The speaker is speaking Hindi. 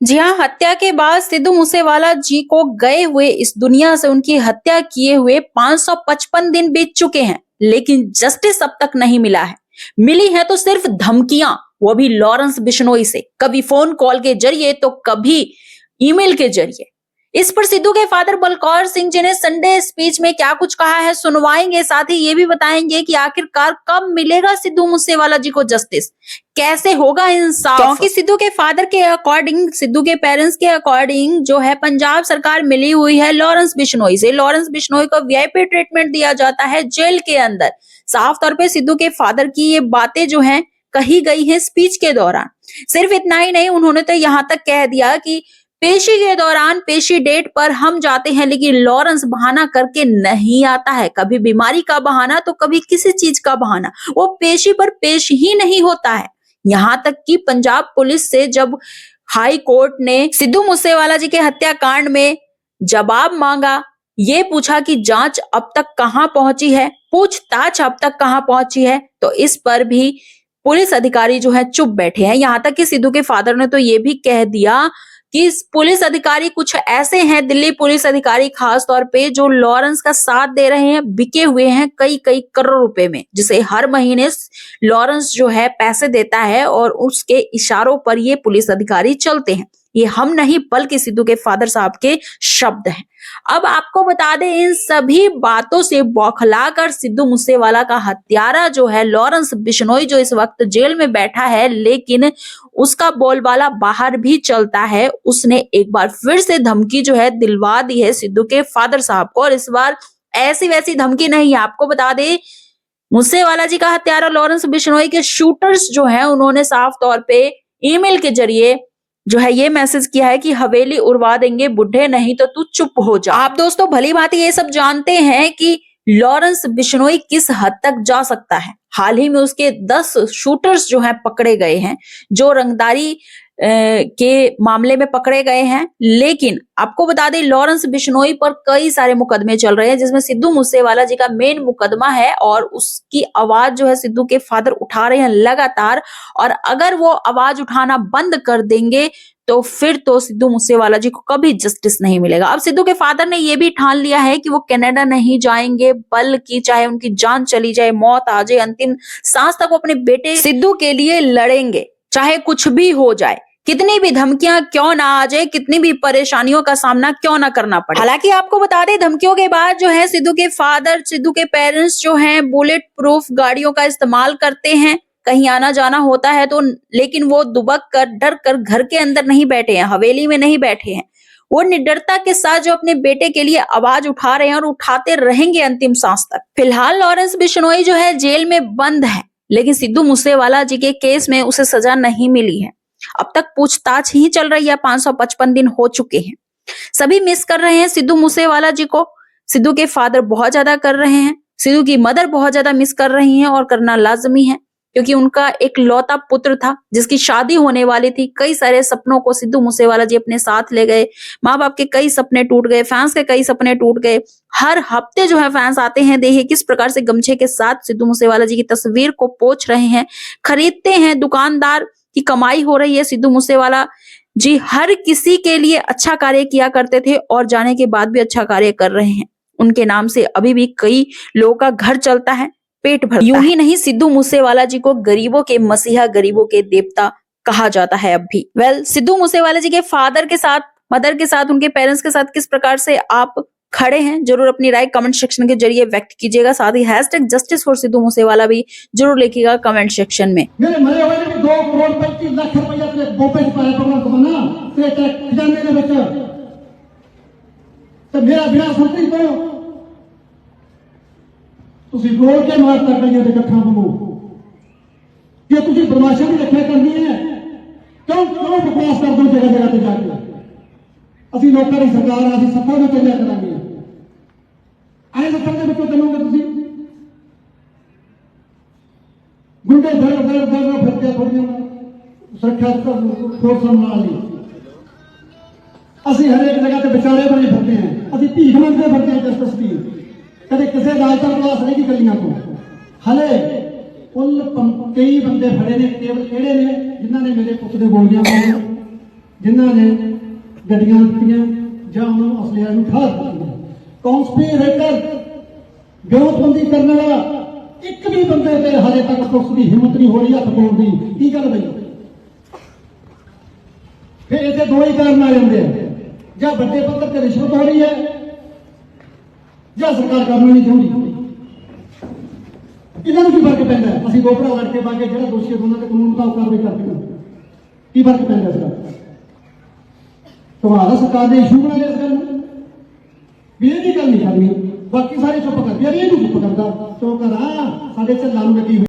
जी हाँ, हत्या के बाद सिद्धू मूसेवाला जी को गए हुए इस दुनिया से उनकी हत्या किए हुए 555 दिन बीत चुके हैं, लेकिन जस्टिस अब तक नहीं मिला है। मिली है तो सिर्फ धमकियां, वो भी लॉरेंस बिश्नोई से, कभी फोन कॉल के जरिए तो कभी ईमेल के जरिए। इस पर सिद्धू के फादर बलकौर सिंह जी ने संडे स्पीच में क्या कुछ कहा है सुनवाएंगे, साथ ही ये भी बताएंगे कि आखिरकार कब मिलेगा सिद्धू मूसेवाला जी को जस्टिस, कैसे होगा इंसाफ। क्योंकि सिद्धू के फादर के अकॉर्डिंग, सिद्धू के पेरेंट्स के अकॉर्डिंग जो है पंजाब सरकार मिली हुई है लॉरेंस बिश्नोई से। लॉरेंस बिश्नोई को वीआईपी ट्रीटमेंट दिया जाता है जेल के अंदर। साफ तौर पे सिद्धू के फादर की ये बातें जो है कही गई है स्पीच के दौरान। सिर्फ इतना ही नहीं, उन्होंने तो यहाँ तक कह दिया कि पेशी के दौरान पेशी डेट पर हम जाते हैं, लेकिन लॉरेंस बहाना करके नहीं आता है। कभी बीमारी का बहाना तो कभी किसी चीज का बहाना, वो पेशी पर पेश ही नहीं होता है। यहां तक कि पंजाब पुलिस से जब हाई कोर्ट ने सिद्धू मूसेवाला जी के हत्याकांड में जवाब मांगा, ये पूछा कि जांच अब तक कहां पहुंची है, पूछताछ अब तक कहां पहुंची है, तो इस पर भी पुलिस अधिकारी जो है चुप बैठे हैं। यहां तक कि सिद्धू के फादर ने तो ये भी कह दिया कि पुलिस अधिकारी कुछ ऐसे हैं, दिल्ली पुलिस अधिकारी खास तौर पे, जो लॉरेंस का साथ दे रहे हैं, बिके हुए हैं कई कई करोड़ रुपए में, जिसे हर महीने लॉरेंस जो है पैसे देता है और उसके इशारों पर ये पुलिस अधिकारी चलते हैं। ये हम नहीं बल्कि सिद्धू के फादर साहब के शब्द हैं। अब आपको बता दें, इन सभी बातों से बौखलाकर सिद्धू मूसेवाला का हत्यारा जो है लॉरेंस बिश्नोई, जो इस वक्त जेल में बैठा है, लेकिन उसका बोलबाला बाहर भी चलता है। उसने एक बार फिर से धमकी जो है दिलवा दी है सिद्धू के फादर साहब को, और इस बार ऐसी वैसी धमकी नहीं है। आपको बता दें, मूसेवाला जी का हत्यारा लॉरेंस बिश्नोई के शूटर्स जो है उन्होंने साफ तौर पे ईमेल के जरिए जो है ये मैसेज किया है कि हवेली उड़वा देंगे बुढ़े, नहीं तो तू चुप हो जा। आप दोस्तों भली भांति ये सब जानते हैं कि लॉरेंस बिश्नोई किस हद तक जा सकता है। हाल ही में उसके 10 शूटर्स जो हैं पकड़े गए हैं, जो रंगदारी के मामले में पकड़े गए हैं। लेकिन आपको बता दें, लॉरेंस बिश्नोई पर कई सारे मुकदमे चल रहे हैं, जिसमें सिद्धू मूसेवाला जी का मेन मुकदमा है, और उसकी आवाज जो है सिद्धू के फादर उठा रहे हैं लगातार। और अगर वो आवाज उठाना बंद कर देंगे तो फिर तो सिद्धू मूसेवाला जी को कभी जस्टिस नहीं मिलेगा। अब सिद्धू के फादर ने यह भी ठान लिया है कि वो कनाडा नहीं जाएंगे, बल्कि चाहे उनकी जान चली जाए, मौत आ जाए, अंतिम सांस तक वो अपने बेटे सिद्धू के लिए लड़ेंगे, चाहे कुछ भी हो जाए, कितनी भी धमकियां क्यों ना आ जाए, कितनी भी परेशानियों का सामना क्यों ना करना पड़े। हालांकि आपको बता दें, धमकियों के बाद जो है सिद्धू के फादर, सिद्धू के पेरेंट्स जो हैं बुलेट प्रूफ गाड़ियों का इस्तेमाल करते हैं, कहीं आना जाना होता है तो, लेकिन वो दुबक कर, डर कर घर के अंदर नहीं बैठे हैं, हवेली में नहीं बैठे हैं। वो निडरता के साथ जो अपने बेटे के लिए आवाज उठा रहे हैं और उठाते रहेंगे अंतिम सांस तक। फिलहाल लॉरेंस बिश्नोई जो है जेल में बंद है, लेकिन सिद्धू मूसेवाला जी के केस में उसे सजा नहीं मिली है। अब तक पूछताछ ही चल रही है, 555 दिन हो चुके हैं। सभी मिस कर रहे हैं सिद्धू मूसेवाला जी को। सिद्धू के फादर बहुत ज्यादा कर रहे हैं, सिद्धू की मदर बहुत ज्यादा मिस कर रही हैं, और करना लाजमी है, क्योंकि उनका एक लौता पुत्र था जिसकी शादी होने वाली थी। कई सारे सपनों को सिद्धू मूसेवाला जी अपने साथ ले गए, माँ बाप के कई सपने टूट गए, फैंस के कई सपने टूट गए। हर हफ्ते जो है फैंस आते हैं, देखिए किस प्रकार से गमछे के साथ सिद्धू मूसेवाला जी की तस्वीर को पोंछ रहे हैं, खरीदते हैं, दुकानदार की कमाई हो रही है। सिद्धू मूसेवाला जी हर किसी के लिए अच्छा कार्य किया करते थे, और जाने के बाद भी अच्छा कार्य कर रहे हैं। उनके नाम से अभी भी कई लोगों का घर चलता है, पेट भरता है। यूं ही नहीं, सिद्धू मूसेवाला जी को गरीबों के मसीहा, गरीबों के देवता कहा जाता है अब भी। सिद्धू मूसेवाला जी के फादर के साथ, मदर के साथ, उनके पेरेंट्स के साथ किस प्रकार से आप खड़े हैं, जरूर अपनी राय कमेंट सेक्शन के जरिए व्यक्त कीजिएगा। साथ ही #जस्टिस फॉर सिद्धू मूसेवाला भी जरूर लिखिएगा कमेंट सेक्शन में। मेरे मरे हुए ने 2 करोड़ 25 लाख रुपया तेरे बोपे च पाया भगवान को मना तेरे खजाने दे विच, ते मेरा बिना संतरी को ਤੁਸੀਂ ਰੋਲ ਕੇ ਮਾਰਤਾ ਕਈਆਂ ਦੇ ਗੱਠਾਂ ਵਾਂਗੂ। ਜੇ ਤੁਸੀਂ ਬਦਮਾਸ਼ਾਂ ਦੀ ਰੱਖਿਆ ਕਰਨੀ ਹੈ, ਕਿਉਂ ਬਕਵਾਸ ਕਰਦੇ ਹੋ ਜਗ੍ਹਾ ਜਗ੍ਹਾ ਤੇ ਜਾ ਕੇ? ਅਸੀਂ ਲੋਕਾਂ ਦੀ ਸਰਕਾਰ ਆ, ਅਸੀਂ ਸੱਤਾ ਨੂੰ ਚੱਲਿਆ ਕਰਾਂਗੇ। ਆਏ ਸੱਤਾ ਦੇ ਵਿੱਚੋਂ ਚੱਲੋਗੇ ਤੁਸੀਂ? ਗੁੰਡੇ ਦਰ ਫਿਰਦੇ ਥੋੜੀਆਂ ਸੁਰੱਖਿਆ ਫੋਰਸਾਂ ਨਾਲ ਨਹੀਂ। ਅਸੀਂ ਹਰੇਕ ਜਗ੍ਹਾ ਤੇ ਵਿਚਾਰੇ ਬਣੇ ਫਿਰਦੇ ਹਾਂ, ਅਸੀਂ ਭੀਖ ਮੰਗਦੇ ਫਿਰਦੇ ਹਾਂ ਜਸਟਿਸ ਦੀ। कदे किसी राजता क्लास नहीं की गलियां को हले कुल कई बंदे फड़े ने, केवल किहड़े ने जिन्होंने मेरे पुत दे गोलियां मारियां, ਜਿਨ੍ਹਾਂ ਨੇ ਗੱਡੀਆਂ ਦਿੱਤੀਆਂ ਜਾਂ ਉਹਨਾਂ ਨੂੰ ਅਸਲਿਆਂ ਨੂੰ ਠਾਹ ਦਿੱਤੀਆਂ। ਕੌਂਸਪੀਰੇਟਰ ਵਿਰੋਧਬੰਦੀ ਕਰਨ ਵਾਲਾ ਇੱਕ ਵੀ ਬੰਦੇ ਤੇ ਹਜੇ ਤੱਕ ਪੁਲਿਸ ਦੀ ਹਿੰਮਤ ਨਹੀਂ ਹੋ ਰਹੀ ਹੱਥ ਪਾਉਣ ਦੀ। ਕੀ ਗੱਲ ਬਈ? ਫਿਰ ਇਹਦੇ ਦੋ ਹੀ ਕਾਰਨ ਆ ਜਾਂਦੇ ਆ, ਜਾਂ ਵੱਡੇ ਪੱਧਰ ਤੇ ਰਿਸ਼ਵਤ ਹੋ ਰਹੀ ਹੈ ਜਾਂ ਸਰਕਾਰ ਕਾਨੂੰਨ ਨਹੀਂ ਚਾਹੁੰਦੀ। ਇਹਨਾਂ ਨੂੰ ਕੀ ਫਰਕ ਪੈਂਦਾ? ਅਸੀਂ ਦੋ ਭਰਾ ਲੜ ਕੇ ਪਾ ਕੇ ਜਿਹੜਾ ਦੋਸ਼ੀ ਦੋਨਾਂ ਦੇ ਕਾਨੂੰਨ ਮੁਤਾਬਕ ਕਾਰਵਾਈ ਕਰਦੇ ਹਾਂ, ਕੀ ਫਰਕ ਪੈਂਦਾ ਇਸ ਦਾ? ਤੁਹਾਡਾ ਸਰਕਾਰ ਨੇ ਇਸ਼ੂ ਬਣਾ ਲਿਆ ਇਸ ਗੱਲ ਨੂੰ ਵੀ ਇਹ ਵੀ ਗੱਲ ਨਹੀਂ ਕਰਨੀ, ਬਾਕੀ ਸਾਰੇ ਚੁੱਪ ਕਰਦੇ ਯਾਰ, ਇਹ ਨਹੀਂ ਚੁੱਪ ਕਰਦਾ। ਚੁੱਪ ਕਰਾ, ਸਾਡੇ ਝੱਲਾਂ ਨੂੰ ਲੱਗੀ ਹੋਈ